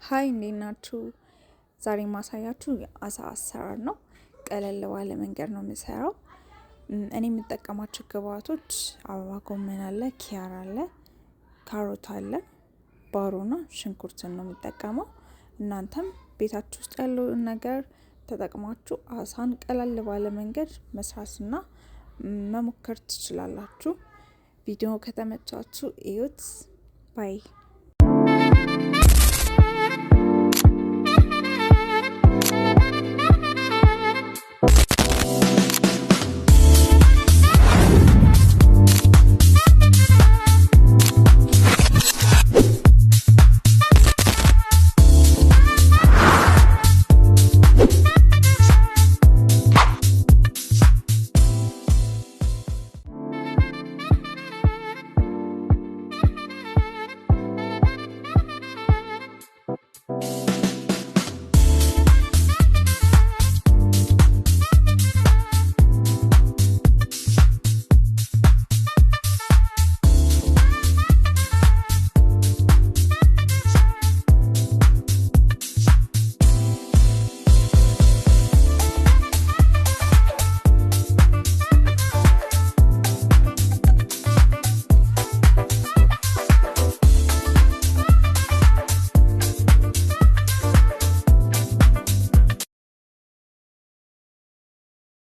ሀይ እንዴት ናችሁ? ዛሬ ማሳያችሁ የአሳ አሰራር ነው። ቀለል ባለ መንገድ ነው የምሰራው። እኔ የምጠቀማቸው ግብአቶች አበባ ጎመን አለ፣ ኪያር አለ፣ ካሮት አለ፣ ባሮና ሽንኩርትን ነው የምጠቀመው። እናንተም ቤታችሁ ውስጥ ያለውን ነገር ተጠቅማችሁ አሳን ቀለል ባለ መንገድ መስራትና መሞከር ትችላላችሁ። ቪዲዮ ከተመቻችሁ እዩት። ባይ